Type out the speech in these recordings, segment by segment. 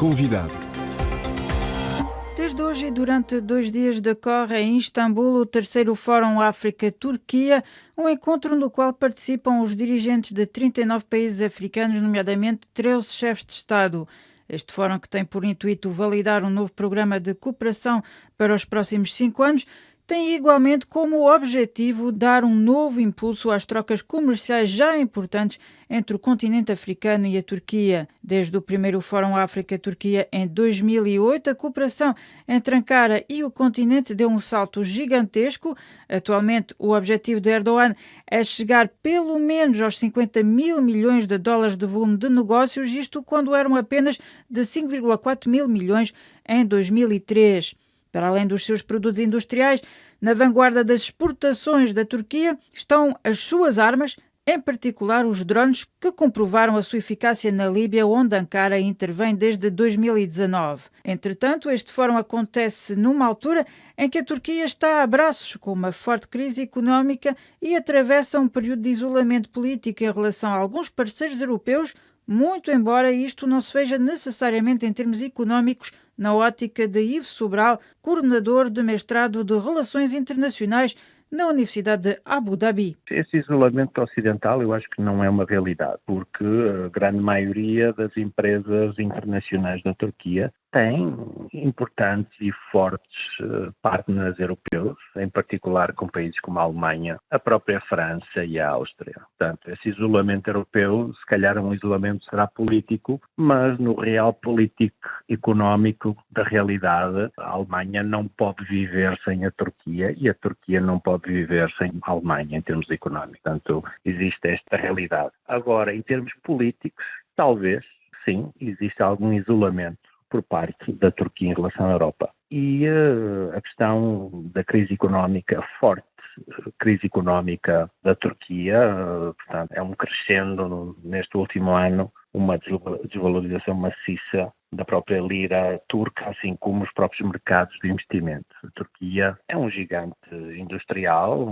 Convidado. Desde hoje e durante 2 dias decorre em Istambul o terceiro Fórum África-Turquia, um encontro no qual participam os dirigentes de 39 países africanos, nomeadamente 13 chefes de Estado. Este fórum, que tem por intuito validar um novo programa de cooperação para os próximos 5 anos, tem igualmente como objetivo dar um novo impulso às trocas comerciais já importantes entre o continente africano e a Turquia. Desde o primeiro Fórum África-Turquia em 2008, a cooperação entre Ankara e o continente deu um salto gigantesco. Atualmente, o objetivo de Erdogan é chegar pelo menos aos 50 mil milhões de dólares de volume de negócios, isto quando eram apenas de 5,4 mil milhões em 2003. Para além dos seus produtos industriais, na vanguarda das exportações da Turquia estão as suas armas, em particular os drones, que comprovaram a sua eficácia na Líbia, onde Ankara intervém desde 2019. Entretanto, este fórum acontece numa altura em que a Turquia está a braços com uma forte crise económica e atravessa um período de isolamento político em relação a alguns parceiros europeus, muito embora isto não se veja necessariamente em termos económicos na ótica de Yves Sobral, coordenador de mestrado de Relações Internacionais na Universidade de Abu Dhabi. Esse isolamento ocidental eu acho que não é uma realidade, porque a grande maioria das empresas internacionais da Turquia tem importantes e fortes partners europeus, em particular com países como a Alemanha, a própria França e a Áustria. Portanto, esse isolamento europeu, se calhar um isolamento será político, mas no real político económico da realidade, a Alemanha não pode viver sem a Turquia e a Turquia não pode viver sem a Alemanha em termos económicos. Portanto, existe esta realidade. Agora, em termos políticos, talvez, sim, existe algum isolamento por parte da Turquia em relação à Europa. E a questão da crise económica, forte crise económica da Turquia, portanto, é um crescendo neste último ano, uma desvalorização maciça da própria lira turca, assim como os próprios mercados de investimento. A Turquia é um gigante industrial,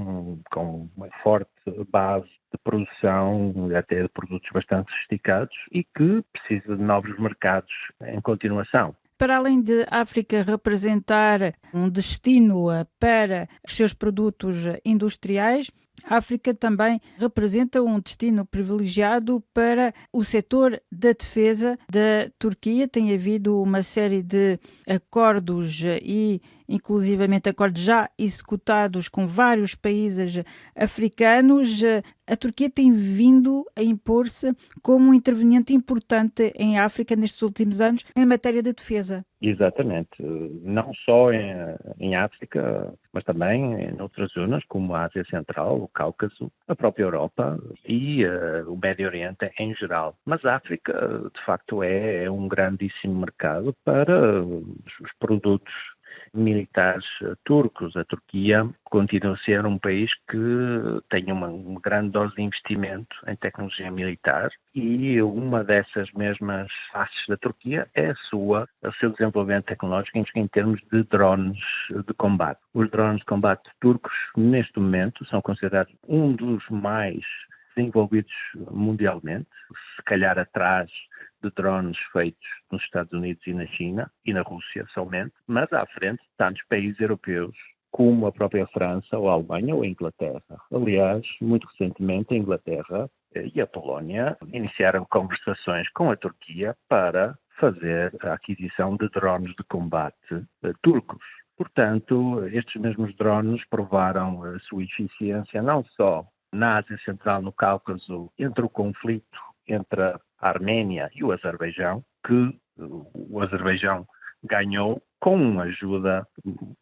com uma forte base de produção, até de produtos bastante sofisticados, e que precisa de novos mercados em continuação. Para além de África representar um destino para os seus produtos industriais, a África também representa um destino privilegiado para o setor da defesa da Turquia. Tem havido uma série de acordos e inclusivamente acordos já executados com vários países africanos. A Turquia tem vindo a impor-se como um interveniente importante em África nestes últimos anos em matéria de defesa. Exatamente. Não só em África, mas também em outras zonas, como a Ásia Central, o Cáucaso, a própria Europa e o Médio Oriente em geral. Mas a África, de facto, é um grandíssimo mercado para os produtos militares turcos. A Turquia continua a ser um país que tem uma grande dose de investimento em tecnologia militar e uma dessas mesmas faces da Turquia é o seu desenvolvimento tecnológico em termos de drones de combate. Os drones de combate turcos, neste momento, são considerados um dos mais desenvolvidos mundialmente, se calhar atrás de drones feitos nos Estados Unidos e na China e na Rússia somente, mas à frente tantos países europeus como a própria França ou a Alemanha ou a Inglaterra. Aliás, muito recentemente a Inglaterra e a Polónia iniciaram conversações com a Turquia para fazer a aquisição de drones de combate turcos. Portanto, estes mesmos drones provaram a sua eficiência não só na Ásia Central, no Cáucaso, entre o conflito entre a Arménia e o Azerbaijão, que o Azerbaijão ganhou com a ajuda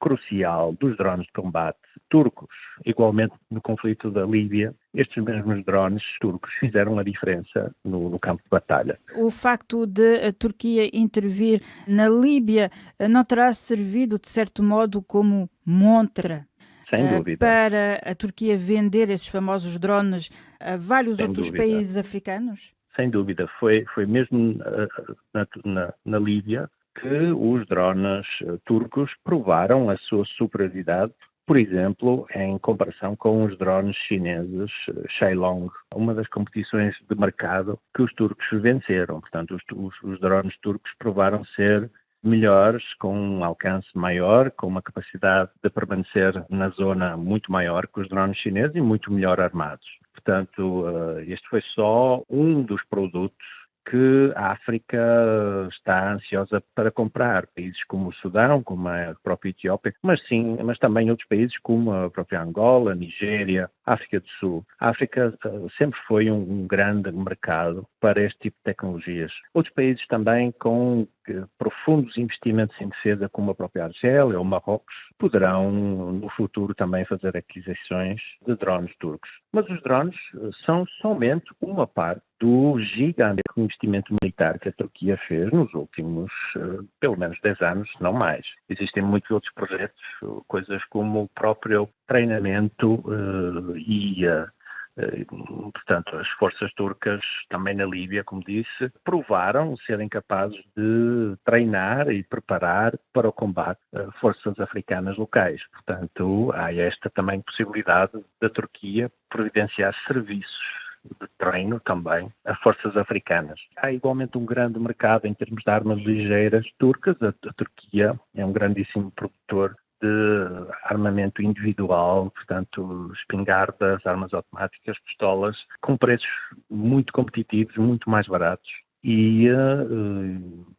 crucial dos drones de combate turcos. Igualmente, no conflito da Líbia, estes mesmos drones turcos fizeram a diferença no campo de batalha. O facto de a Turquia intervir na Líbia não terá servido, de certo modo, como montra sem dúvida, para a Turquia vender esses famosos drones a vários sem outros dúvida. países africanos? Sem dúvida, foi mesmo na Líbia que os drones turcos provaram a sua superioridade por exemplo, em comparação com os drones chineses Shenlong, uma das competições de mercado que os turcos venceram. Portanto, os drones turcos provaram ser melhores, com um alcance maior, com uma capacidade de permanecer na zona muito maior que os drones chineses e muito melhor armados. Portanto, este foi só um dos produtos que a África está ansiosa para comprar. Países como o Sudão, como a própria Etiópia, mas também outros países como a própria Angola, Nigéria, África do Sul. A África sempre foi um grande mercado para este tipo de tecnologias. Outros países também com profundos investimentos em defesa, como a própria Argélia ou Marrocos, poderão no futuro também fazer aquisições de drones turcos. Mas os drones são somente uma parte do gigantesco investimento militar que a Turquia fez nos últimos, pelo menos 10 anos, se não mais. Existem muitos outros projetos, coisas como o próprio treinamento portanto, as forças turcas, também na Líbia, como disse, provaram serem capazes de treinar e preparar para o combate forças africanas locais. Portanto, há esta também possibilidade da Turquia providenciar serviços de treino também a forças africanas. Há igualmente um grande mercado em termos de armas ligeiras turcas. A Turquia é um grandíssimo produtor de armamento individual, portanto, espingardas, armas automáticas, pistolas, com preços muito competitivos, muito mais baratos e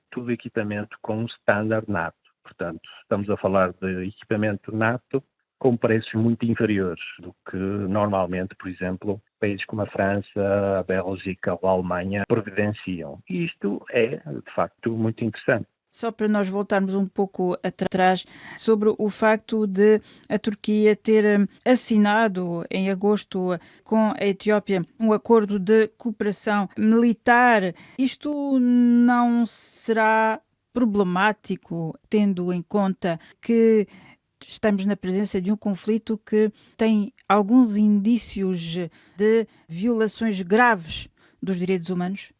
tudo equipamento com um standard NATO. Portanto, estamos a falar de equipamento NATO com preços muito inferiores do que normalmente, por exemplo, países como a França, a Bélgica ou a Alemanha providenciam. E isto é, de facto, muito interessante. Só para nós voltarmos um pouco atrás sobre o facto de a Turquia ter assinado em agosto com a Etiópia um acordo de cooperação militar, isto não será problemático, tendo em conta que estamos na presença de um conflito que tem alguns indícios de violações graves dos direitos humanos?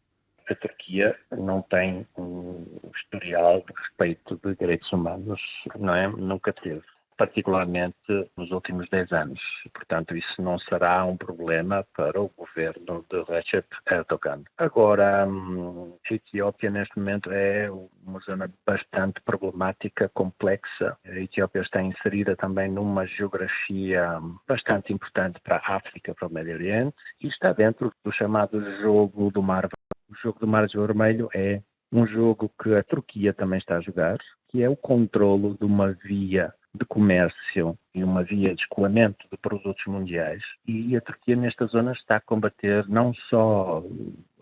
A Turquia não tem um historial de respeito de direitos humanos, não é? Nunca teve, particularmente nos últimos 10 anos. Portanto, isso não será um problema para o governo de Recep Erdogan. Agora, a Etiópia neste momento é uma zona bastante problemática, complexa. A Etiópia está inserida também numa geografia bastante importante para a África, para o Médio Oriente, e está dentro do chamado jogo do Mar. O jogo do Mar Vermelho é um jogo que a Turquia também está a jogar, que é o controlo de uma via de comércio e uma via de escoamento de produtos mundiais. E a Turquia nesta zona está a combater não só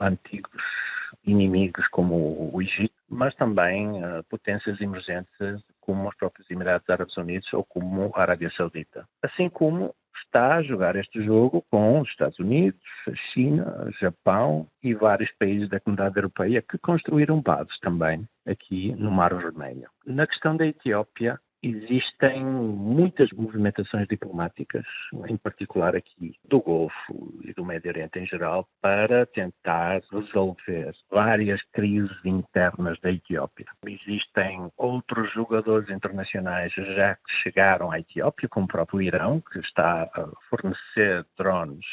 antigos inimigos como o Egito, mas também potências emergentes como os próprios Emirados Árabes Unidos ou como a Arábia Saudita. Assim como está a jogar este jogo com os Estados Unidos, a China, o Japão e vários países da comunidade europeia que construíram bases também aqui no Mar Vermelho. Na questão da Etiópia, existem muitas movimentações diplomáticas, em particular aqui do Golfo e do Médio Oriente em geral, para tentar resolver várias crises internas da Etiópia. Existem outros jogadores internacionais já que chegaram à Etiópia, como o próprio Irão, que está a fornecer drones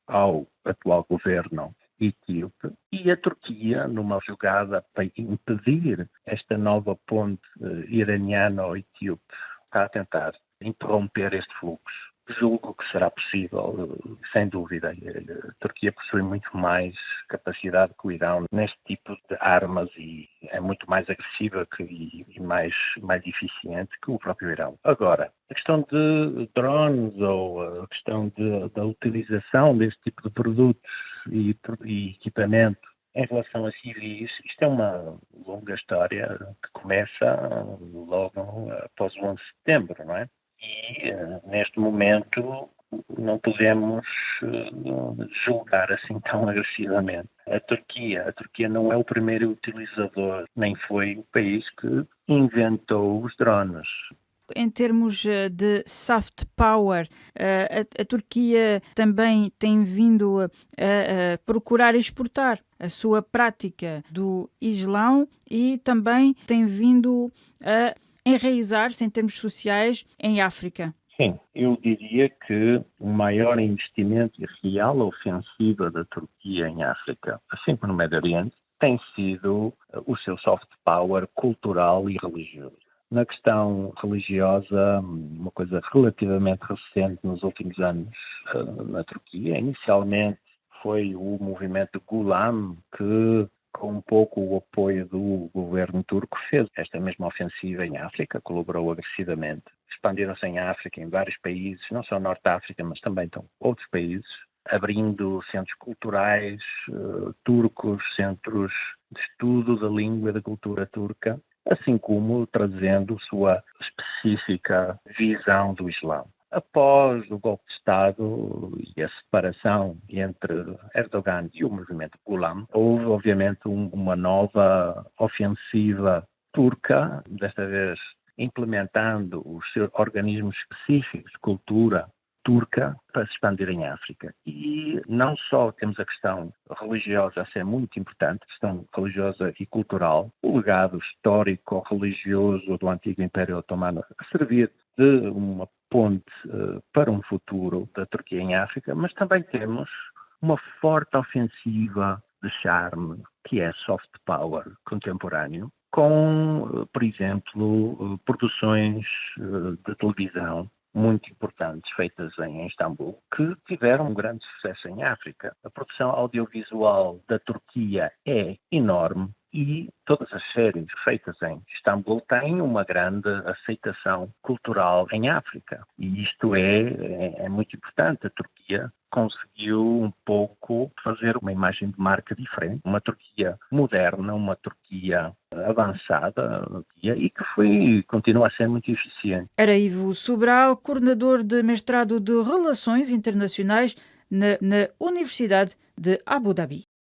ao atual governo etíope, e a Turquia, numa jogada para impedir esta nova ponte iraniano-etíope, está a tentar interromper este fluxo. Julgo que será possível, sem dúvida. A Turquia possui muito mais capacidade que o Irão neste tipo de armas e é muito mais agressiva e mais eficiente que o próprio Irão. Agora, a questão de drones ou a questão da utilização deste tipo de produtos e equipamento em relação a civis, isto é uma longa história que começa logo após o 11 de setembro, não é? E, neste momento, não podemos julgar assim tão agressivamente. A Turquia não é o primeiro utilizador, nem foi o país que inventou os drones. Em termos de soft power, a Turquia também tem vindo a procurar exportar a sua prática do Islão e também tem vindo a enraizar-se em termos sociais em África. Sim, eu diria que o maior investimento e real ofensiva da Turquia em África, assim como no Médio Oriente, tem sido o seu soft power cultural e religioso. Na questão religiosa, uma coisa relativamente recente nos últimos anos na Turquia, inicialmente foi o movimento Gulen, que com um pouco o apoio do governo turco, fez esta mesma ofensiva em África, colaborou agressivamente. Expandiram-se em África, em vários países, não só Norte da África, mas também outros países, abrindo centros culturais turcos, centros de estudo da língua e da cultura turca, assim como trazendo sua específica visão do Islão. Após o golpe de Estado e a separação entre Erdogan e o movimento Gulen, houve obviamente uma nova ofensiva turca, desta vez implementando os seus organismos específicos de cultura turca para se expandir em África. E não só temos a questão religiosa a ser muito importante, a questão religiosa e cultural, o legado histórico-religioso do antigo Império Otomano a servir de uma ponte para um futuro da Turquia em África, mas também temos uma forte ofensiva de charme, que é soft power contemporâneo, com, por exemplo, produções de televisão muito importantes feitas em Istambul, que tiveram um grande sucesso em África. A produção audiovisual da Turquia é enorme e todas as séries feitas em Istambul têm uma grande aceitação cultural em África. E isto é muito importante. A Turquia conseguiu um pouco fazer uma imagem de marca diferente, uma Turquia moderna, uma Turquia avançada e que continua a ser muito eficiente. Era Ivo Sobral, coordenador de mestrado de Relações Internacionais na Universidade de Abu Dhabi.